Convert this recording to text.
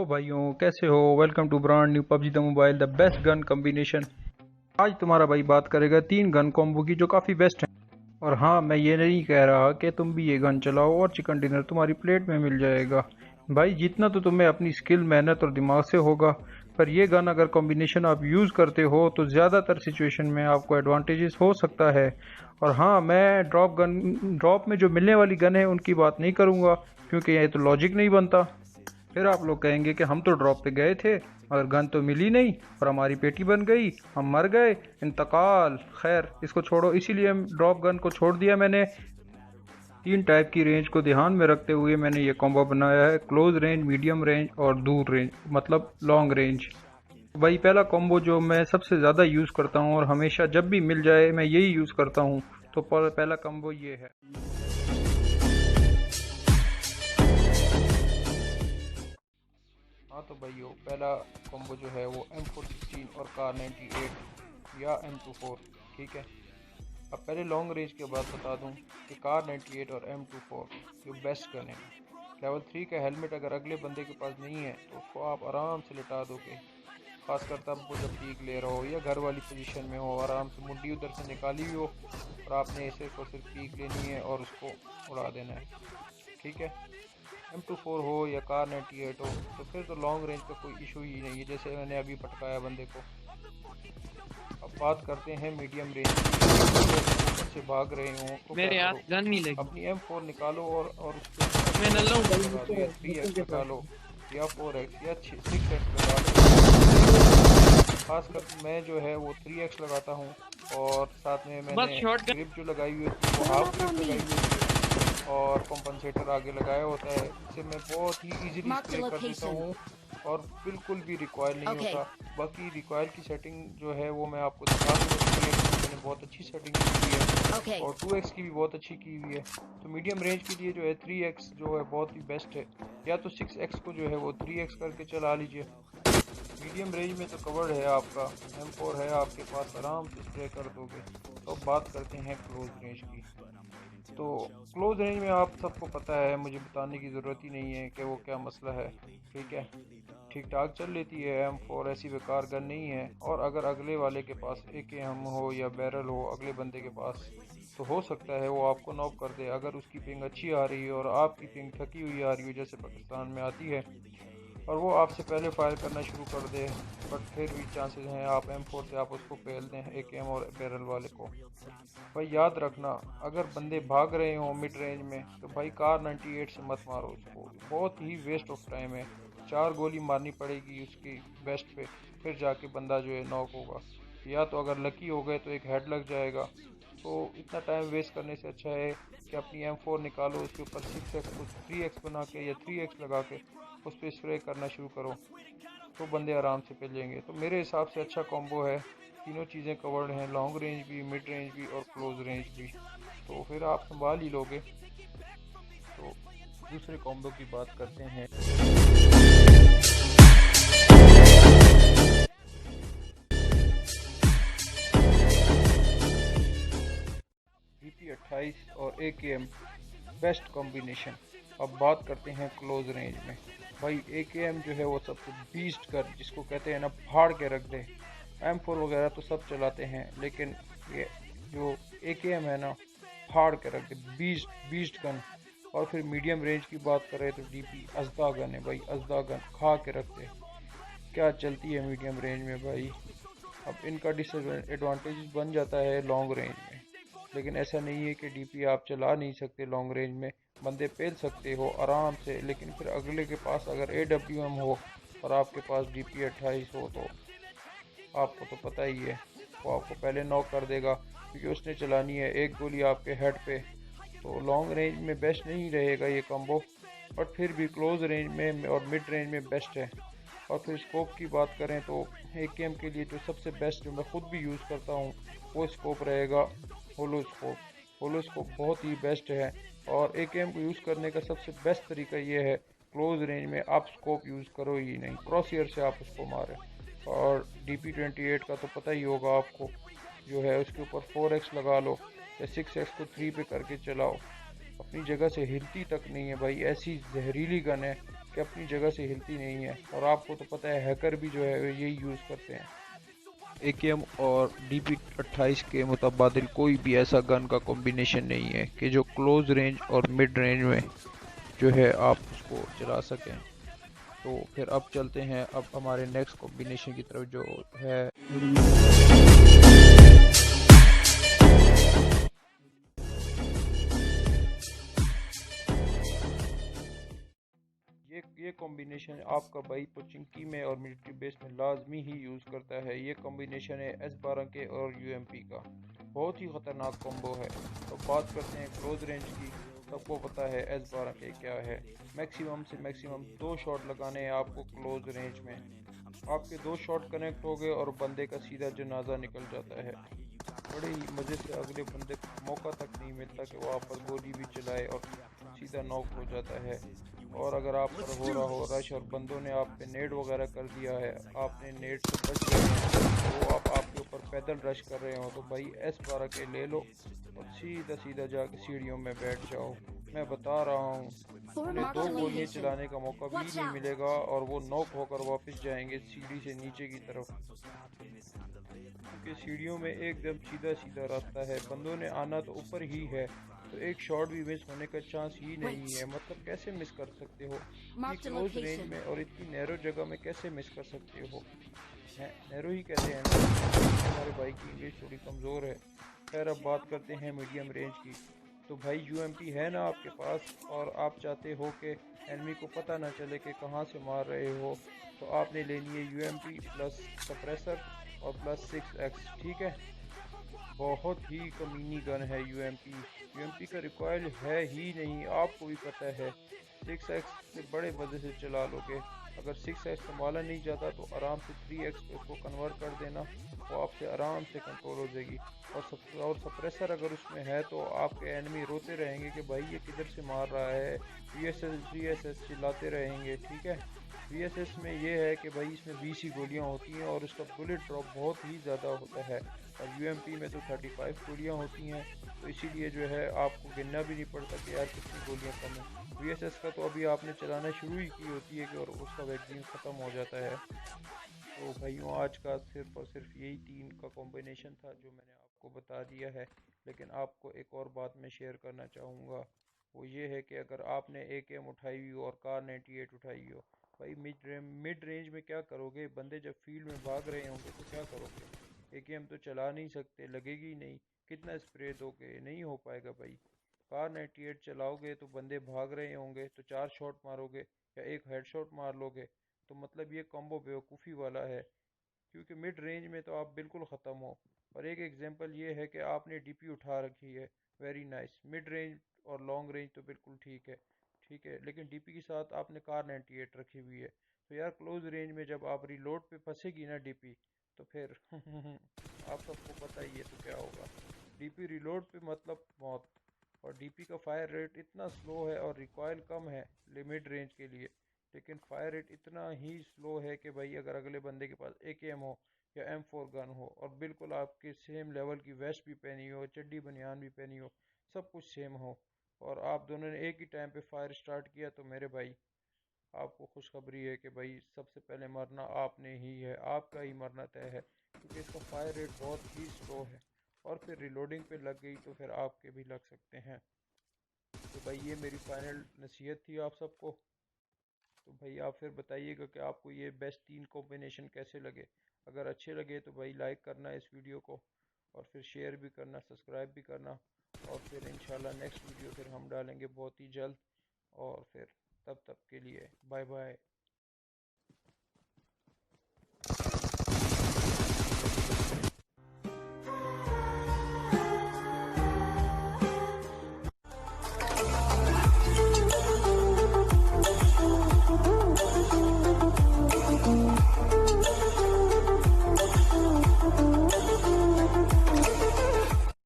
Hello भाइयों, कैसे हो। Welcome to brand new PUBG the mobile, the best gun combination. आज तुम्हारा भाई बात करेगा 3 गन कॉम्बो की जो काफ़ी बेस्ट है। और हाँ, मैं ये नहीं कह रहा कि तुम भी ये गन चलाओ और चिकन डिनर तुम्हारी प्लेट में मिल जाएगा। भाई जीतना तो तुम्हें अपनी स्किल, मेहनत और दिमाग से होगा, पर ये गन अगर कॉम्बिनेशन आप यूज़ करते हो तो ज़्यादातर सिचुएशन में आपको एडवांटेजेस हो सकता है। और हाँ, मैं ड्रॉप में जो मिलने वाली गन है उनकी बात नहीं करूँगा, क्योंकि ये तो लॉजिक नहीं बनता। फिर आप लोग कहेंगे कि हम तो ड्रॉप पे गए थे मगर गन तो मिली नहीं और हमारी पेटी बन गई, हम मर गए, इंतकाल। खैर, इसको छोड़ो, इसीलिए हम ड्रॉप गन को छोड़ दिया मैंने। 3 टाइप की रेंज को ध्यान में रखते हुए मैंने ये कॉम्बो बनाया है: क्लोज रेंज, मीडियम रेंज और दूर रेंज, मतलब लॉन्ग रेंज। भाई पहला कॉम्बो जो मैं सबसे ज़्यादा यूज़ करता हूँ और हमेशा जब भी मिल जाए मैं यही यूज़ करता हूँ, तो पहला कॉम्बो ये है। हाँ तो भाइयों, पहला कॉम्बो जो है वो M416 और कार 98 या M24। ठीक है। अब पहले लॉन्ग रेंज के बाद बता दूं कि कार 98 और M24 जो बेस्ट गन है। लेवल 3 का हेलमेट अगर अगले बंदे के पास नहीं है तो उसको आप आराम से लिटा दोगे। खासकर तब वो जब पीक ले रहा हो या घर वाली पोजीशन में हो, आराम से मुड्डी उधर से निकाली हुई हो और आपने सिर्फ और सिर्फ पीक लेनी है और उसको उड़ा देना है। ठीक है। M24 हो या कार 98 हो तो फिर तो लॉन्ग रेंज का कोई इशू ही नहीं है, जैसे मैंने अभी पटकाया बंदे को। अब बात करते हैं मीडियम रेंज की। ऊपर से भाग रहे हो तो क्या मेरे हाथ करो, गन नहीं लगी। अपनी M4 निकालो और उसके मैं नल्ला हूँ भाई, लगा दो, या मुझको 3x के लगा पास। लो या 4x या 6x लगा लो। खासकर मैं जो है वो 3x लगाता हूँ और साथ में बस मैंने शॉट ग्रिप जो लगाई हुई होती है वो हाफ ग्रिप लगाई हुई होती है और कंपनसेटर आगे लगाया होता है। इससे मैं बहुत ही इजीली Marked a स्प्रे कर देता location. हूँ और बिल्कुल भी रिकॉयल नहीं Okay. होता। बाकी रिकॉयल की सेटिंग जो है वो मैं आपको दिखा दूँगा। 3x की मैंने बहुत अच्छी सेटिंग की हुई है Okay. और 2x की भी बहुत अच्छी की हुई है। तो मीडियम रेंज के लिए जो है 3x जो है बहुत ही बेस्ट है, या तो 6x को जो है वो 3x करके चला लीजिए। मीडियम रेंज में तो कवर्ड है आपका, M4 है आपके पास, आराम से स्प्रे कर दोगे। तो अब बात करते हैं क्लोज रेंज की। तो क्लोज रेंज में आप सबको पता है, मुझे बताने की ज़रूरत ही नहीं है कि वो क्या मसला है। ठीक है, ठीक ठाक चल लेती है। M4 ऐसी बेकार गन नहीं है, और अगर अगले वाले के पास AKM हो या बैरल हो अगले बंदे के पास, तो हो सकता है वो आपको नॉक कर दे अगर उसकी पिंग अच्छी आ रही है और आपकी पिंग थकी हुई आ रही हो, जैसे पाकिस्तान में आती है, और वो आपसे पहले फायर करना शुरू कर दे। बट फिर भी चांसेस हैं आप M4 से आप उसको फेल दें, AKM और बैरल वाले को। भाई याद रखना, अगर बंदे भाग रहे हो मिड रेंज में तो भाई कार 98 से मत मारो उसको, बहुत ही वेस्ट ऑफ टाइम है। 4 गोली मारनी पड़ेगी उसकी बेस्ट पे, फिर जाके बंदा जो है नॉक होगा, या तो अगर लकी हो गए तो एक हेड लग जाएगा। तो इतना टाइम वेस्ट करने से अच्छा है कि अपनी M4 निकालो, उसके ऊपर 6x को 3x बना के या 3x लगा के उस पर स्प्रे करना शुरू करो, तो बंदे आराम से पिलेंगे। तो मेरे हिसाब से अच्छा कॉम्बो है, तीनों चीज़ें कवर्ड हैं, लॉन्ग रेंज भी, मिड रेंज भी और क्लोज रेंज भी। तो फिर आप संभाल ही लोगे। तो दूसरे कॉम्बो की बात करते हैं। DP28 और AKM बेस्ट कॉम्बिनेशन। अब बात करते हैं क्लोज रेंज में। भाई AKM जो है वो सबसे बीस्ट कर, जिसको कहते हैं ना, फाड़ के रख दे। M4 वगैरह तो सब चलाते हैं, लेकिन ये जो AKM है ना, फाड़ के रख दे, बीस्ट बीस्ट गन। और फिर मीडियम रेंज की बात करें तो DP अजदा गन है भाई, अजदा गन खा के रख दे। क्या चलती है मीडियम रेंज में भाई। अब इनका डिसएडवांटेज बन जाता है लॉन्ग रेंज में, लेकिन ऐसा नहीं है कि DP आप चला नहीं सकते लॉन्ग रेंज में, बंदे पेल सकते हो आराम से। लेकिन फिर अगले के पास अगर AWM हो और आपके पास DP28 हो तो आपको तो पता ही है, वो आपको पहले नॉक कर देगा, क्योंकि उसने चलानी है एक गोली आपके हेड पे। तो लॉन्ग रेंज में बेस्ट नहीं रहेगा ये कॉम्बो, बट फिर भी क्लोज रेंज में और मिड रेंज में बेस्ट है। और फिर स्कोप की बात करें तो AKM के लिए जो सबसे बेस्ट, जो मैं ख़ुद भी यूज़ करता हूँ, वो स्कोप रहेगा होलो स्कोप। होलो स्कोप बहुत ही बेस्ट है, और AKM को यूज़ करने का सबसे बेस्ट तरीका ये है, क्लोज रेंज में आप स्कोप यूज़ करो ही नहीं, क्रॉसयर से आप उसको मारें। और DP28 का तो पता ही होगा आपको, जो है उसके ऊपर 4x लगा लो या 6x को 3 पे करके चलाओ, अपनी जगह से हिलती तक नहीं है भाई। ऐसी जहरीली गन है कि अपनी जगह से हिलती नहीं है। और आपको तो पता है हैकर भी जो है यही यूज़ करते हैं। AKM और DP28 के मुताबिक कोई भी ऐसा गन का कॉम्बिनेशन नहीं है कि जो क्लोज रेंज और मिड रेंज में जो है आप उसको चला सकें। तो फिर अब चलते हैं अब हमारे नेक्स्ट कॉम्बिनेशन की तरफ जो है ये कॉम्बिनेशन आपका भाई पोचिंकी में और मिलिट्री बेस में लाजमी ही यूज़ करता है। ये कॉम्बिनेशन है S12 के और UMP का। बहुत ही ख़तरनाक कॉम्बो है। तो बात करते हैं क्लोज रेंज की। सबको पता है S12 के क्या है। मैक्सिमम से मैक्सिमम 2 शॉट लगाने हैं आपको क्लोज रेंज में। आपके 2 शॉट कनेक्ट हो गए और बंदे का सीधा जनाजा निकल जाता है। बड़े ही मज़े से अगले बंदे को मौका तक नहीं मिलता कि वो आप पर गोली भी चलाए और सीधा नॉक हो जाता है। और अगर आप पर हो रहा हो रश और बंदों ने आप पे नेड वगैरह कर दिया है, आपने नेड से बच गए हैं, तो वो आप आपके ऊपर पैदल रश कर रहे हो, तो भाई S12 के ले लो और सीधा सीधा जाके सीढ़ियों में बैठ जाओ। मैं बता रहा हूँ उन्हें 2 गोलियां चलाने का मौका भी नहीं मिलेगा और वो नॉक होकर वापस जाएंगे सीढ़ी से नीचे की तरफ। क्योंकि सीढ़ियों में एकदम सीधा सीधा रास्ता है, बंदों ने आना तो ऊपर ही है, तो एक शॉट भी मिस होने का चांस ही नहीं है। मतलब कैसे मिस कर सकते हो इतनी क्लोज रेंज में और इतनी नैरो जगह में, कैसे मिस कर सकते हो। नैरो ही कहते हैं ना, हमारे भाई की इंग्लिश थोड़ी कमज़ोर है। खैर अब बात करते हैं मीडियम रेंज की। तो भाई UMP है ना आपके पास और आप चाहते हो कि एनिमी को पता ना चले कि कहाँ से मार रहे हो, तो आपने लेनी है UMP प्लस सप्रेसर और प्लस 6x। ठीक है, बहुत ही कमीनी गन है UMP। UMP का रिकॉयल है ही नहीं, आपको भी पता है। 6x से बड़े मज़े से चला लोगे। अगर 6x संभाला नहीं जाता तो आराम से 3x पे उसको कन्वर्ट कर देना, वो आपसे आराम से कंट्रोल हो जाएगी। और सप्रेसर अगर उसमें है तो आपके एनिमी रोते रहेंगे कि भाई ये किधर से मार रहा है, VSS चिल्लाते रहेंगे। ठीक है, VSS में ये है कि भाई इसमें 20 ही गोलियाँ होती हैं और उसका बुलेट ड्रॉप बहुत ही ज़्यादा होता है। और UMP में तो 35 गोलियाँ होती हैं, तो इसीलिए जो है आपको गिनना भी नहीं पड़ता कि यार कितनी गोलियाँ कम है। VSS का तो अभी आपने चलाना शुरू ही की होती है कि और उसका वैक्सीन ख़त्म हो जाता है। तो भाइयों आज का सिर्फ और सिर्फ यही 3 का कॉम्बिनेशन था जो मैंने आपको बता दिया है। लेकिन आपको एक और बात मैं शेयर करना चाहूँगा, वो ये है कि अगर आपने AKM उठाई हुई हो और कार 98 उठाई हो, भाई मिड रेंज में क्या करोगे। बंदे जब फील्ड में भाग रहे होंगे तो क्या करोगे। AKM तो चला नहीं सकते, लगेगी नहीं। कितना स्प्रे दोगे, नहीं हो पाएगा भाई। कार 98 चलाओगे तो बंदे भाग रहे होंगे तो 4 शॉट मारोगे या एक हेडशॉट मार लोगे। तो मतलब ये कॉम्बो बेवकूफ़ी वाला है, क्योंकि मिड रेंज में तो आप बिल्कुल ख़त्म हो। और एक एग्जांपल ये है कि आपने DP उठा रखी है, वेरी नाइस। मिड रेंज और लॉन्ग रेंज तो बिल्कुल ठीक है, ठीक है, लेकिन DP के साथ आपने कार 98 रखी हुई है, तो यार क्लोज रेंज में जब आप रिलोड पे फंसेगी ना DP, तो फिर आप सबको पता ही है तो क्या होगा। DP रिलोड पे मतलब मौत। और DP का फायर रेट इतना स्लो है और रिकॉयल कम है लिमिट रेंज के लिए, लेकिन फायर रेट इतना ही स्लो है कि भाई अगर अगले बंदे के पास AKM हो या M4 गन हो और बिल्कुल आपके सेम लेवल की वेस्ट भी पहनी हो, चड्डी बनियान भी पहनी हो, सब कुछ सेम हो, और आप दोनों ने एक ही टाइम पे फायर स्टार्ट किया, तो मेरे भाई आपको खुशखबरी है कि भाई सबसे पहले मरना आपने ही है, आपका ही मरना तय है, क्योंकि इसका फायर रेट बहुत ही स्लो है। और फिर रिलोडिंग पे लग गई तो फिर आपके भी लग सकते हैं। तो भाई ये मेरी फाइनल नसीहत थी आप सबको। तो भाई आप फिर बताइएगा कि आपको ये बेस्ट 3 कॉम्बिनेशन कैसे लगे। अगर अच्छे लगे तो भाई लाइक करना इस वीडियो को, और फिर शेयर भी करना, सब्सक्राइब भी करना। और फिर इंशाल्लाह नेक्स्ट वीडियो फिर हम डालेंगे बहुत ही जल्द। और फिर तब तक के लिए बाय बाय।